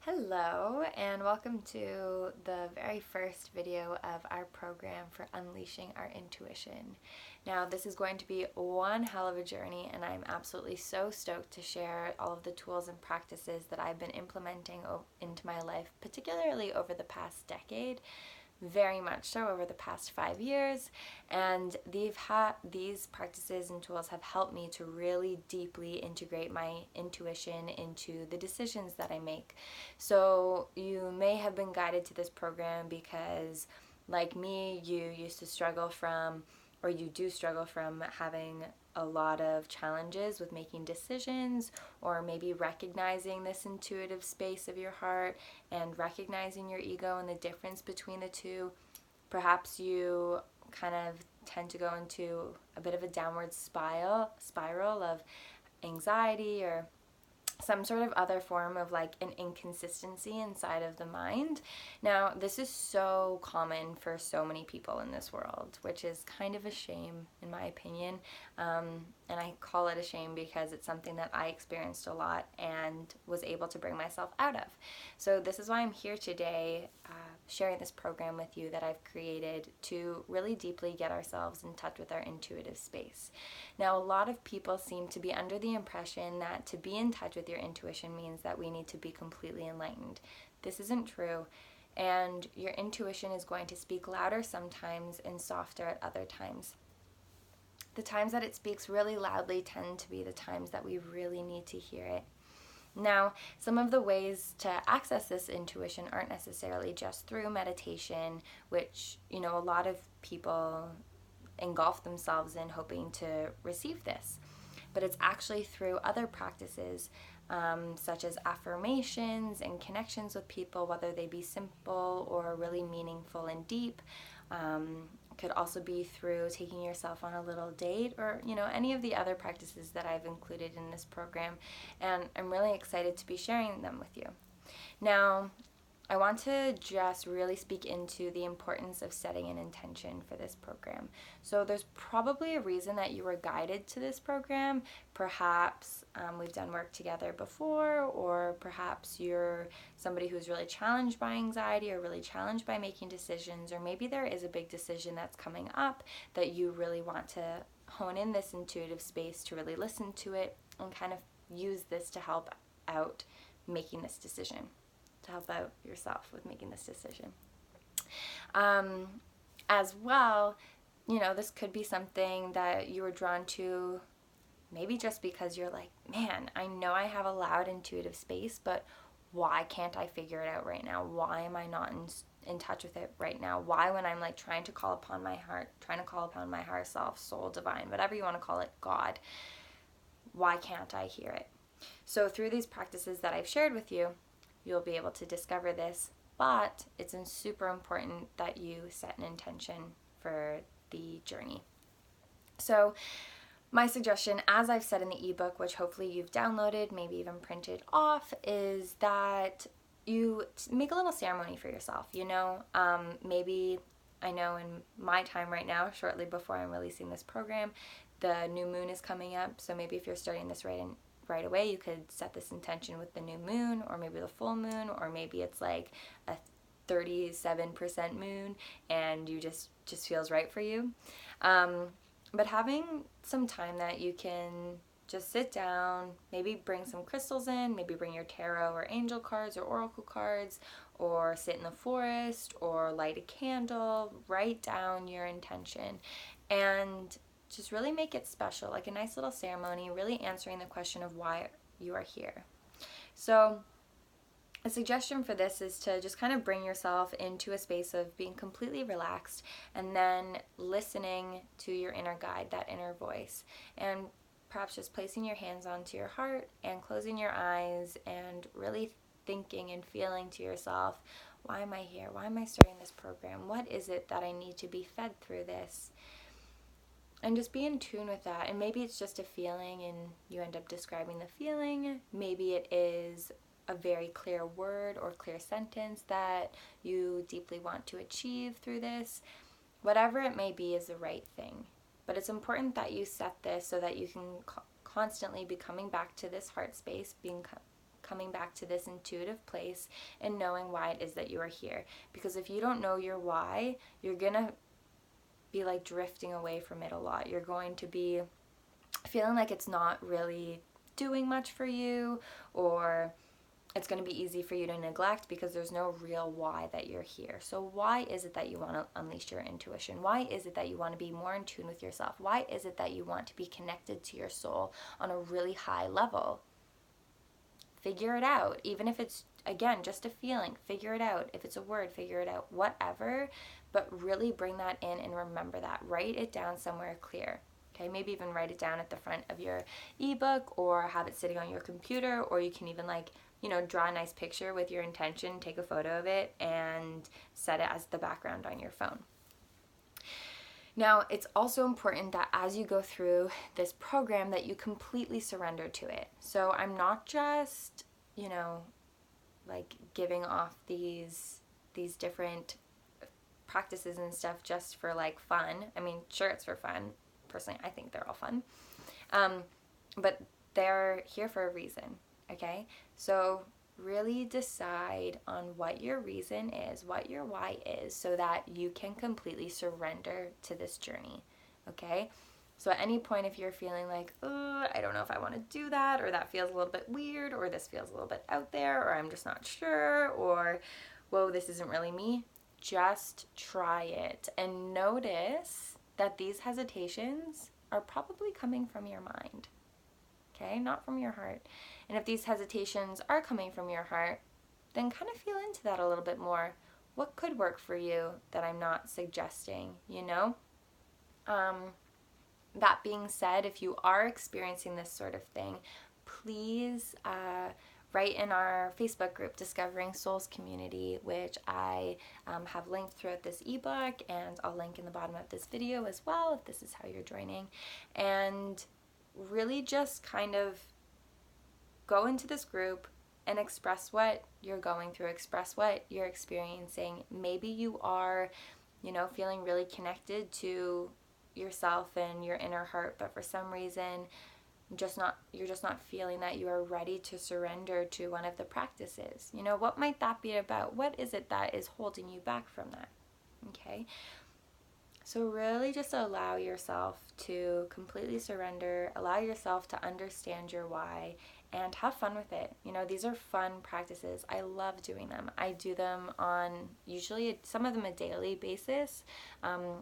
Hello, and welcome to the very first video of our program for Unleashing Our Intuition. Now, this is going to be one hell of a journey, and I'm absolutely so stoked to share all of the tools and practices that I've been implementing into my life, particularly over the past decade. Very much so over the past 5 years, and these practices and tools have helped me to really deeply integrate my intuition into the decisions that I make. So you may have been guided to this program because, like me, you used to struggle from, or you do struggle from, having a lot of challenges with making decisions, or maybe recognizing this intuitive space of your heart and recognizing your ego and the difference between the two. Perhaps you kind of tend to go into a bit of a downward spiral of anxiety or some sort of other form of like an inconsistency inside of the mind. Now, this is so common for so many people in this world, which is kind of a shame in my opinion. And I call it a shame because it's something that I experienced a lot and was able to bring myself out of. So this is why I'm here today, sharing this program with you that I've created to really deeply get ourselves in touch with our intuitive space. Now, a lot of people seem to be under the impression that to be in touch with your intuition means that we need to be completely enlightened. This isn't true, and your intuition is going to speak louder sometimes and softer at other times. The times that it speaks really loudly tend to be the times that we really need to hear it. Now, some of the ways to access this intuition aren't necessarily just through meditation, which, a lot of people engulf themselves in hoping to receive this. But it's actually through other practices, such as affirmations and connections with people, whether they be simple or really meaningful and deep. Could also be through taking yourself on a little date, or any of the other practices that I've included in this program, and I'm really excited to be sharing them with you. Now, I want to just really speak into the importance of setting an intention for this program. So there's probably a reason that you were guided to this program. Perhaps we've done work together before, or perhaps you're somebody who's really challenged by anxiety or really challenged by making decisions, or maybe there is a big decision that's coming up that you really want to hone in this intuitive space to really listen to it and kind of use this to help out making this decision. To help out yourself with making this decision. As well, this could be something that you were drawn to maybe just because you're like, man, I know I have a loud intuitive space, but why can't I figure it out right now? Why am I not in touch with it right now? Why, when I'm like trying to call upon my heart, trying to call upon my higher self, soul, divine, whatever you want to call it, God, why can't I hear it? So through these practices that I've shared with you, you'll be able to discover this, but it's super important that you set an intention for the journey. So my suggestion, as I've said in the ebook, which hopefully you've downloaded, maybe even printed off, is that you make a little ceremony for yourself. Maybe, I know in my time right now, shortly before I'm releasing this program, the new moon is coming up. So maybe if you're starting this right away, you could set this intention with the new moon, or maybe the full moon, or maybe it's like a 37% moon and you just feels right for you. But having some time that you can just sit down, maybe bring some crystals in, maybe bring your tarot or angel cards or oracle cards, or sit in the forest, or light a candle, write down your intention, and just really make it special, like a nice little ceremony, really answering the question of why you are here. So a suggestion for this is to just kind of bring yourself into a space of being completely relaxed, and then listening to your inner guide, that inner voice, and perhaps just placing your hands onto your heart and closing your eyes and really thinking and feeling to yourself, why am I here? Why am I starting this program? What is it that I need to be fed through this? And just be in tune with that. And maybe it's just a feeling and you end up describing the feeling. Maybe it is a very clear word or clear sentence that you deeply want to achieve through this. Whatever it may be is the right thing. But it's important that you set this so that you can constantly be coming back to this heart space, being coming back to this intuitive place and knowing why it is that you are here. Because if you don't know your why, you're gonna be like drifting away from it a lot. You're going to be feeling like it's not really doing much for you, or it's going to be easy for you to neglect because there's no real why that you're here. So why is it that you want to unleash your intuition? Why is it that you want to be more in tune with yourself? Why is it that you want to be connected to your soul on a really high level? Figure it out. Even if it's, again, just a feeling, figure it out. If it's a word, figure it out. Whatever, but really bring that in and remember that. Write it down somewhere clear. Okay, maybe even write it down at the front of your ebook, or have it sitting on your computer, or you can even draw a nice picture with your intention, take a photo of it, and set it as the background on your phone. Now, it's also important that as you go through this program that you completely surrender to it. So I'm not just, giving off these different practices and stuff just for fun. I mean, sure, it's for fun. Personally, I think they're all fun. But they're here for a reason, okay? So really decide on what your reason is, what your why is, so that you can completely surrender to this journey, okay? So at any point, if you're feeling like, oh, I don't know if I want to do that, or that feels a little bit weird, or this feels a little bit out there, or I'm just not sure, or, whoa, this isn't really me, just try it and notice that these hesitations are probably coming from your mind, okay? Not from your heart. And if these hesitations are coming from your heart, then kind of feel into that a little bit more. What could work for you that I'm not suggesting, That being said, if you are experiencing this sort of thing, please write in our Facebook group, Discovering Souls Community, which I have linked throughout this ebook, and I'll link in the bottom of this video as well if this is how you're joining. And really just kind of go into this group and express what you're going through, express what you're experiencing. Maybe you are, feeling really connected to yourself and your inner heart, but for some reason you're just not feeling that you are ready to surrender to one of the practices. What might that be about? What is it that is holding you back from that? Okay, so really just allow yourself to completely surrender, allow yourself to understand your why, and have fun with it. These are fun practices. I love doing them. I do them on usually some of them a daily basis.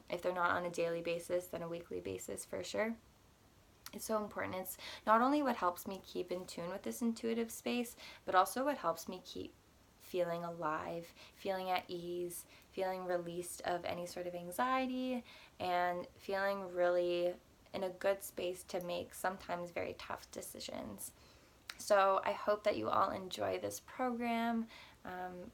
If they're not on a daily basis, then a weekly basis for sure. It's so important. It's not only what helps me keep in tune with this intuitive space, but also what helps me keep feeling alive, feeling at ease, feeling released of any sort of anxiety, and feeling really in a good space to make sometimes very tough decisions. So I hope that you all enjoy this program.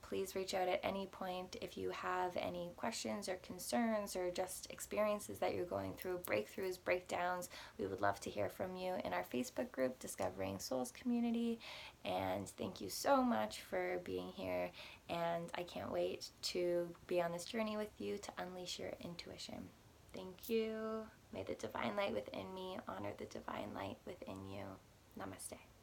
Please reach out at any point if you have any questions or concerns, or just experiences that you're going through, breakthroughs, breakdowns. We would love to hear from you in our Facebook group, Discovering Souls Community. And thank you so much for being here. And I can't wait to be on this journey with you to unleash your intuition. Thank you. May the divine light within me honor the divine light within you. Namaste.